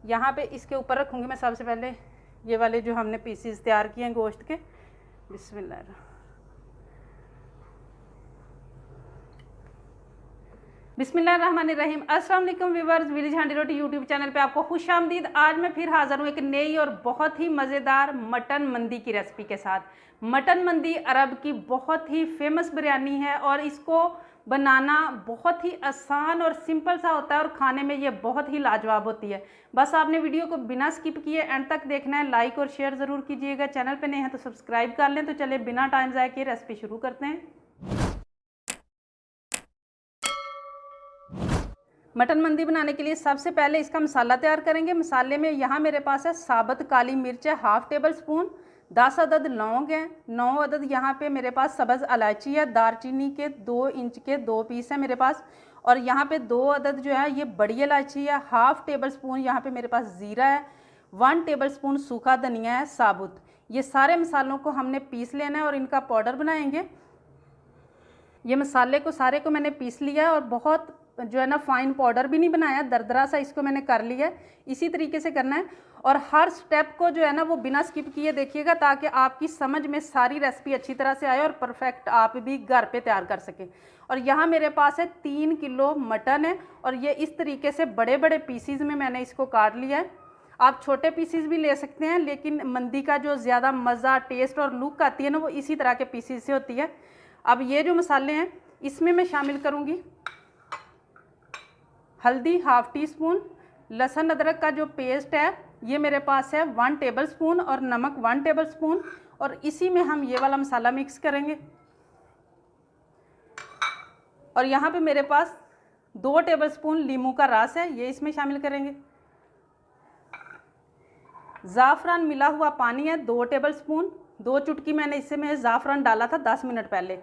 यहाँ पे इसके ऊपर रखूँगी मैं सबसे पहले ये वाले जो हमने पीसीस तैयार किए हैं गोश्त के। बिस्मिल्लाह। बिस्मिल्लाहिर्रहमानिर्रहीम। अस्सलाम वालेकुम व्यूअर्स, विलेज हांडी रोटी यूट्यूब चैनल पे आपको खुशामदीद। आज मैं फिर हाज़िर हूँ एक नई और बहुत ही मज़ेदार मटन मंदी की रेसिपी के साथ। मटन मंदी अरब की बहुत ही फेमस बिरयानी है और इसको बनाना बहुत ही आसान और सिंपल सा होता है और खाने में ये बहुत ही लाजवाब होती है। बस आपने वीडियो को बिना स्किप किए एंड तक देखना है। लाइक और शेयर ज़रूर कीजिएगा। चैनल पे नए हैं तो सब्सक्राइब कर लें। तो चले बिना टाइम ज़ाया किए रेसिपी शुरू करते हैं। मटन मंदी बनाने के लिए सबसे पहले इसका मसाला तैयार करेंगे। मसाले में यहाँ मेरे पास है साबुत काली मिर्च है 1/2 टेबल स्पून, 10 अदद लौंग हैं, 9 अदद यहाँ पे मेरे पास सब्ज़ इलायची है, दारचीनी के 2 इंच के 2 पीस हैं मेरे पास, और यहाँ पे 2 अदद जो है ये बड़ी इलायची है, 1/2 टेबल स्पून यहाँ पे मेरे पास ज़ीरा है, 1 टेबल स्पून सूखा धनिया है साबुत। ये सारे मसालों को हमने पीस लेना है और इनका पाउडर बनाएंगे। ये मसाले को सारे को मैंने पीस लिया है और बहुत जो है ना फाइन पाउडर भी नहीं बनाया, दरदरा सा इसको मैंने कर लिया है। इसी तरीके से करना है और हर स्टेप को जो है ना वो बिना स्किप किए देखिएगा ताकि आपकी समझ में सारी रेसिपी अच्छी तरह से आए और परफेक्ट आप भी घर पे तैयार कर सकें। और यहाँ मेरे पास है 3 किलो मटन है और ये इस तरीके से बड़े बड़े पीसीज में मैंने इसको काट लिया है। आप छोटे पीसीज भी ले सकते हैं, लेकिन मंदी का जो ज़्यादा मज़ा, टेस्ट और लुक आती है ना वो इसी तरह के पीसीज से होती है। अब ये जो मसाले हैं इसमें मैं शामिल करूँगी हल्दी 1/2 टी स्पून, लहसुन अदरक का जो पेस्ट है ये मेरे पास है 1 टेबल स्पून और नमक 1 टेबल स्पून, और इसी में हम ये वाला मसाला मिक्स करेंगे। और यहाँ पे मेरे पास 2 टेबल स्पून लीमू का रस है, ये इसमें शामिल करेंगे। ज़ाफ़रान मिला हुआ पानी है 2 टेबल स्पून, 2 चुटकी मैंने इसमें ज़ाफ़रान डाला था 10 मिनट पहले,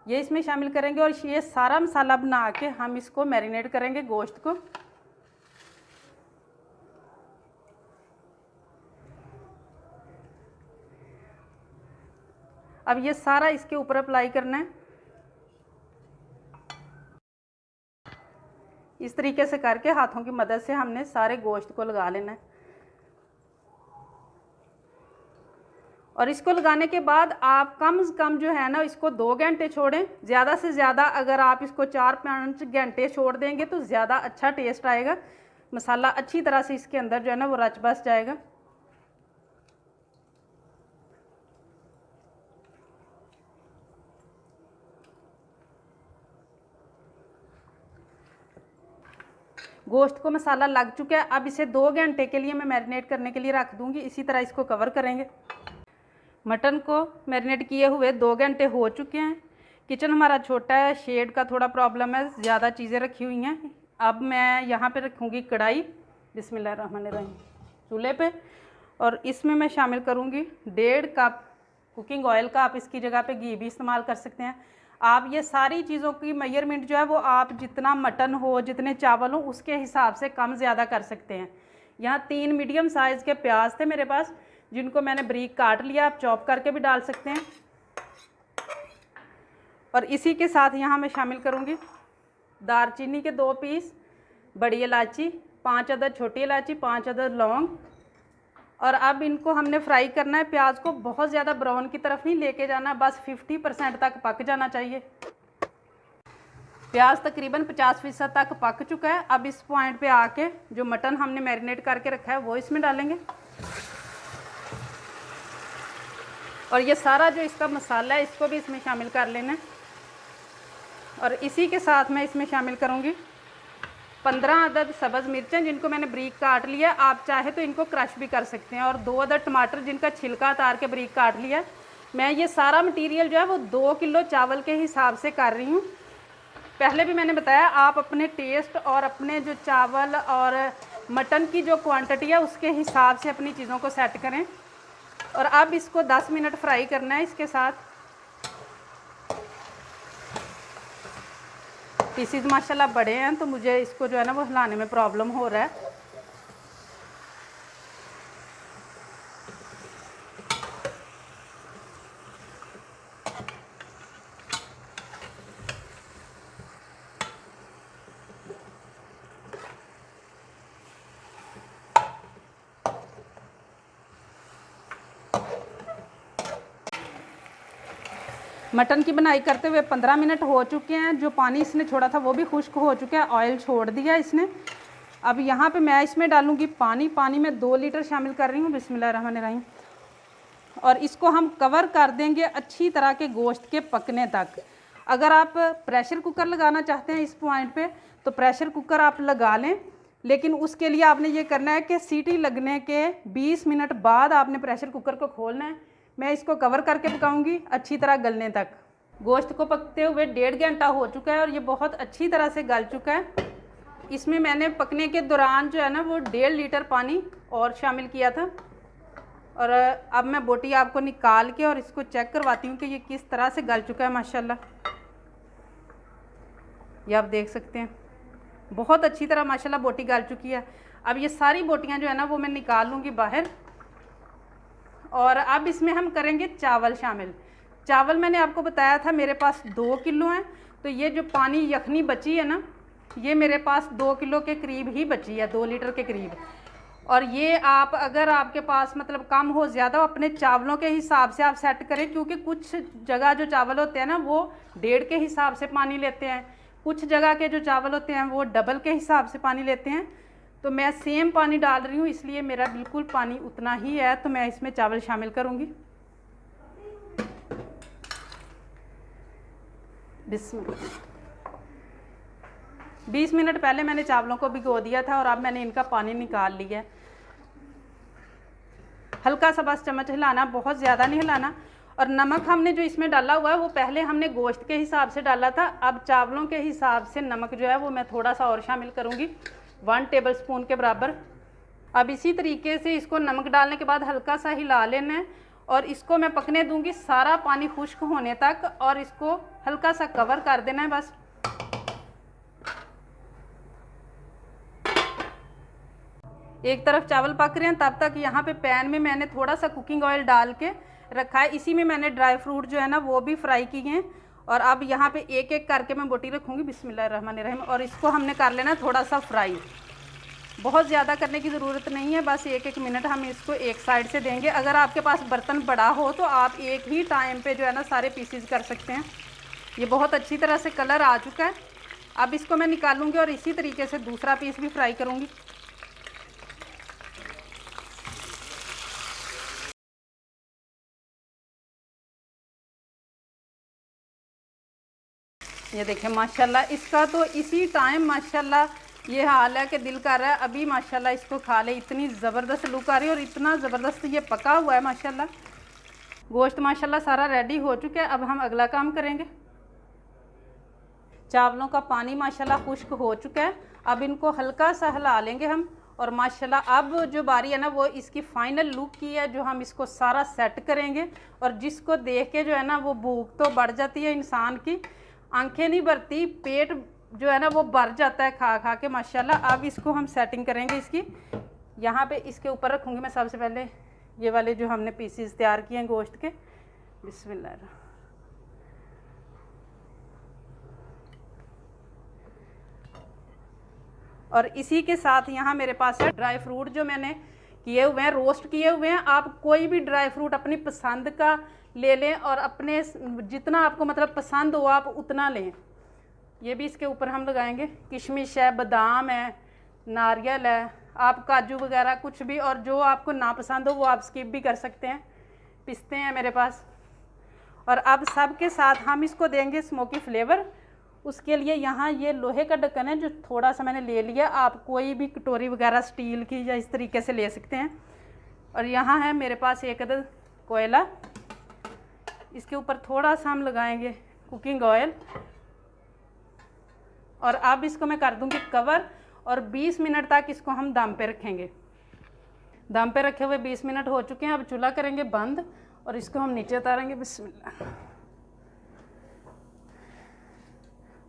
ये इसमें शामिल करेंगे। और ये सारा मसाला बना के हम इसको मैरिनेट करेंगे गोश्त को। अब ये सारा इसके ऊपर अप्लाई करना है, इस तरीके से करके हाथों की मदद से हमने सारे गोश्त को लगा लेना है। और इसको लगाने के बाद आप कम से कम जो है ना इसको 2 घंटे छोड़ें। ज़्यादा से ज़्यादा अगर आप इसको 4-5 घंटे छोड़ देंगे तो ज़्यादा अच्छा टेस्ट आएगा, मसाला अच्छी तरह से इसके अंदर जो है ना वो रच बस जाएगा। गोश्त को मसाला लग चुका है। अब इसे 2 घंटे के लिए मैं मैरिनेट करने के लिए रख दूँगी। इसी तरह इसको कवर करेंगे। मटन को मैरिनेट किए हुए 2 घंटे हो चुके हैं। किचन हमारा छोटा है, शेड का थोड़ा प्रॉब्लम है, ज़्यादा चीज़ें रखी हुई हैं। अब मैं यहाँ पे रखूँगी कढ़ाई, बिस्मिल्लाहिर्रहमानिर्रहीम, चूल्हे पे, और इसमें मैं शामिल करूँगी 1.5 कप कुकिंग ऑयल का। आप इसकी जगह पे घी भी इस्तेमाल कर सकते हैं। आप ये सारी चीज़ों की मेजरमेंट जो है वो आप जितना मटन हो, जितने चावल हो उसके हिसाब से कम ज़्यादा कर सकते हैं। यहाँ 3 मीडियम साइज़ के प्याज थे मेरे पास, जिनको मैंने बारीक काट लिया, आप चॉप करके भी डाल सकते हैं। और इसी के साथ यहाँ मैं शामिल करूँगी दारचीनी के 2 पीस, बड़ी इलायची, 5 अदद छोटी इलायची, 5 अदद लौंग। और अब इनको हमने फ्राई करना है। प्याज को बहुत ज़्यादा ब्राउन की तरफ नहीं लेके जाना, बस 50% तक पक जाना चाहिए। प्याज तकरीबन 50% तक पक चुका है। अब इस पॉइंट पे आके जो मटन हमने मैरिनेट करके रखा है वो इसमें डालेंगे। और ये सारा जो इसका मसाला है इसको भी इसमें शामिल कर लेना है। और इसी के साथ मैं इसमें शामिल करूँगी 15 अदद सब्ज़ मिर्चें, जिनको मैंने बारीक काट लिया। आप चाहे तो इनको क्रश भी कर सकते हैं। और 2 अदद टमाटर, जिनका छिलका उतार के बारीक काट लिया। मैं ये सारा मटीरियल जो है वो 2 किलो चावल के हिसाब से कर रही हूँ। पहले भी मैंने बताया आप अपने टेस्ट और अपने जो चावल और मटन की जो क्वांटिटी है उसके हिसाब से अपनी चीज़ों को सेट करें। और अब इसको 10 मिनट फ्राई करना है इसके साथ। पीसीज माशाल्लाह बड़े हैं तो मुझे इसको जो है ना वो हिलाने में प्रॉब्लम हो रहा है। मटन की बनाई करते हुए 15 मिनट हो चुके हैं। जो पानी इसने छोड़ा था वो भी खुश्क हो चुका है, ऑयल छोड़ दिया इसने। अब यहाँ पे मैं इसमें डालूँगी पानी में 2 लीटर शामिल कर रही हूँ। बिस्मिल्लाहिर्रहमानिर्रहीम। और इसको हम कवर कर देंगे अच्छी तरह के गोश्त के पकने तक। अगर आप प्रेशर कुकर लगाना चाहते हैं इस पॉइंट पे तो प्रेशर कुकर आप लगा लें, लेकिन उसके लिए आपने ये करना है कि सीटी लगने के 20 मिनट बाद आपने प्रेशर कुकर को खोलना है। मैं इसको कवर करके पकाऊंगी अच्छी तरह गलने तक। गोश्त को पकते हुए 1.5 घंटा हो चुका है और ये बहुत अच्छी तरह से गल चुका है। इसमें मैंने पकने के दौरान जो है ना वो 1.5 लीटर पानी और शामिल किया था। और अब मैं बोटी आपको निकाल के और इसको चेक करवाती हूँ कि ये किस तरह से गल चुका है। माशाल्लाह ये आप देख सकते हैं, बहुत अच्छी तरह माशाल्लाह बोटी गल चुकी है। अब ये सारी बोटियाँ जो है ना वो मैं निकाल लूँगी बाहर। और अब इसमें हम करेंगे चावल शामिल। चावल मैंने आपको बताया था मेरे पास 2 किलो हैं, तो ये जो पानी यखनी बची है ना ये मेरे पास 2 किलो के करीब ही बची है, 2 लीटर के करीब। और ये आप अगर आपके पास मतलब कम हो ज़्यादा अपने चावलों के हिसाब से आप सेट करें, क्योंकि कुछ जगह जो चावल होते हैं ना वो 1.5 के हिसाब से पानी लेते हैं, कुछ जगह के जो चावल होते हैं वो डबल के हिसाब से पानी लेते हैं। तो मैं सेम पानी डाल रही हूँ, इसलिए मेरा बिल्कुल पानी उतना ही है। तो मैं इसमें चावल शामिल करूँगी। बिस्मिल्लाह। 20 मिनट पहले मैंने चावलों को भिगो दिया था और अब मैंने इनका पानी निकाल लिया है। हल्का सा बस चम्मच हिलाना, बहुत ज़्यादा नहीं हिलाना। और नमक हमने जो इसमें डाला हुआ है वो पहले हमने गोश्त के हिसाब से डाला था, अब चावलों के हिसाब से नमक जो है वो मैं थोड़ा सा और शामिल करूँगी, 1 टेबल स्पून के बराबर। अब इसी तरीके से इसको नमक डालने के बाद हल्का सा हिला लेना है और इसको मैं पकने दूँगी सारा पानी खुश्क होने तक। और इसको हल्का सा कवर कर देना है बस। एक तरफ चावल पक रहे हैं तब तक यहाँ पे पैन में मैंने थोड़ा सा कुकिंग ऑयल डाल के रखा है। इसी में मैंने ड्राई फ्रूट जो है ना वो भी फ्राई किए हैं। और अब यहाँ पे एक एक करके मैं बोटी रखूँगी। बिस्मिल्लाहिर्रहमानिर्रहीम। और इसको हमने कर लेना थोड़ा सा फ्राई, बहुत ज़्यादा करने की ज़रूरत नहीं है, बस 1-1 मिनट हम इसको एक साइड से देंगे। अगर आपके पास बर्तन बड़ा हो तो आप एक ही टाइम पे जो है ना सारे पीसीज कर सकते हैं। ये बहुत अच्छी तरह से कलर आ चुका है। अब इसको मैं निकालूंगी और इसी तरीके से दूसरा पीस भी फ्राई करूँगी। ये देखें माशाल्लाह, इसका तो इसी टाइम माशाल्लाह ये हाल है कि दिल कर रहा है अभी माशाल्लाह इसको खा ले। इतनी ज़बरदस्त लुक आ रही है और इतना ज़बरदस्त ये पका हुआ है माशाल्लाह। गोश्त माशाल्लाह सारा रेडी हो चुका है। अब हम अगला काम करेंगे। चावलों का पानी माशाल्लाह खुश्क हो चुका है। अब इनको हल्का सा हिला लेंगे हम। और माशाल्लाह अब जो बारी है ना वो इसकी फ़ाइनल लुक की है, जो हम इसको सारा सेट करेंगे। और जिसको देख के जो है ना वो भूख तो बढ़ जाती है इंसान की, आंखें नहीं भरती, पेट जो है ना वो भर जाता है खा खा के माशाल्लाह। अब इसको हम सेटिंग करेंगे इसकी। यहाँ पे इसके ऊपर रखूँगी मैं सबसे पहले ये वाले जो हमने पीसीस तैयार किए हैं गोश्त के। बिस्मिल्लाह। और इसी के साथ यहाँ मेरे पास है ड्राई फ्रूट जो मैंने किए हुए हैं, रोस्ट किए हुए हैं। आप कोई भी ड्राई फ्रूट अपनी पसंद का ले लें और अपने जितना आपको मतलब पसंद हो आप उतना लें। ये भी इसके ऊपर हम लगाएंगे। किशमिश है, बादाम है, नारियल है, आप काजू वगैरह कुछ भी, और जो आपको ना पसंद हो वो आप स्किप भी कर सकते हैं। पिस्ते हैं मेरे पास। और अब सब के साथ हम इसको देंगे स्मोकी फ्लेवर। उसके लिए यहाँ ये लोहे का ढक्कन है जो थोड़ा सा मैंने ले लिया। आप कोई भी कटोरी वगैरह स्टील की या इस तरीके से ले सकते हैं। और यहाँ है मेरे पास एक अदद कोयला। इसके ऊपर थोड़ा सा हम लगाएंगे कुकिंग ऑयल। और अब इसको मैं कर दूँगी कवर और 20 मिनट तक इसको हम दम पे रखेंगे। दम पे रखे हुए 20 मिनट हो चुके हैं। अब चूल्हा करेंगे बंद और इसको हम नीचे उतारेंगे। बिस्मिल्लाह।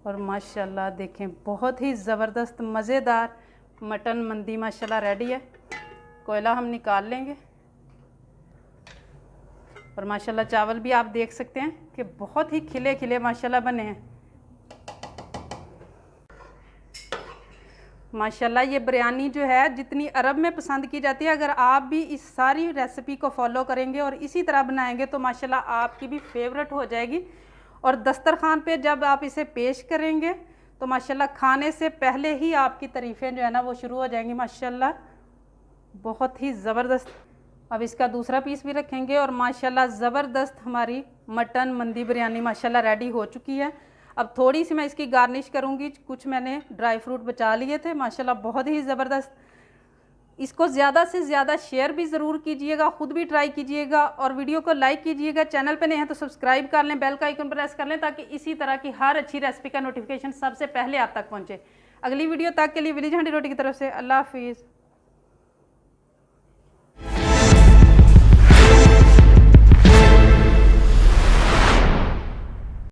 और माशाल्लाह देखें बहुत ही ज़बरदस्त मज़ेदार मटन मंदी माशाल्लाह रेडी है। कोयला हम निकाल लेंगे। और माशाल्लाह चावल भी आप देख सकते हैं कि बहुत ही खिले खिले माशाल्लाह बने हैं। माशाल्लाह ये बिरयानी जो है जितनी अरब में पसंद की जाती है, अगर आप भी इस सारी रेसिपी को फॉलो करेंगे और इसी तरह बनाएंगे तो माशाल्लाह आपकी भी फेवरेट हो जाएगी। और दस्तरखान पे जब आप इसे पेश करेंगे तो माशाल्लाह खाने से पहले ही आपकी तारीफ़ें जो है ना वो शुरू हो जाएंगी माशाल्लाह, बहुत ही ज़बरदस्त। अब इसका दूसरा पीस भी रखेंगे और माशाल्लाह ज़बरदस्त हमारी मटन मंदी बिरयानी माशाल्लाह रेडी हो चुकी है। अब थोड़ी सी मैं इसकी गार्निश करूँगी, कुछ मैंने ड्राई फ्रूट बचा लिए थे माशाल्लाह, बहुत ही ज़बरदस्त। इसको ज़्यादा से ज़्यादा शेयर भी ज़रूर कीजिएगा, ख़ुद भी ट्राई कीजिएगा और वीडियो को लाइक कीजिएगा। चैनल पे नए हैं तो सब्सक्राइब कर लें, बेल का आइकन प्रेस कर लें ताकि इसी तरह की हर अच्छी रेसिपी का नोटिफिकेशन सबसे पहले आप तक पहुँचे। अगली वीडियो तक के लिए विलेज हांडी रोटी की तरफ से अल्लाह हाफिज़।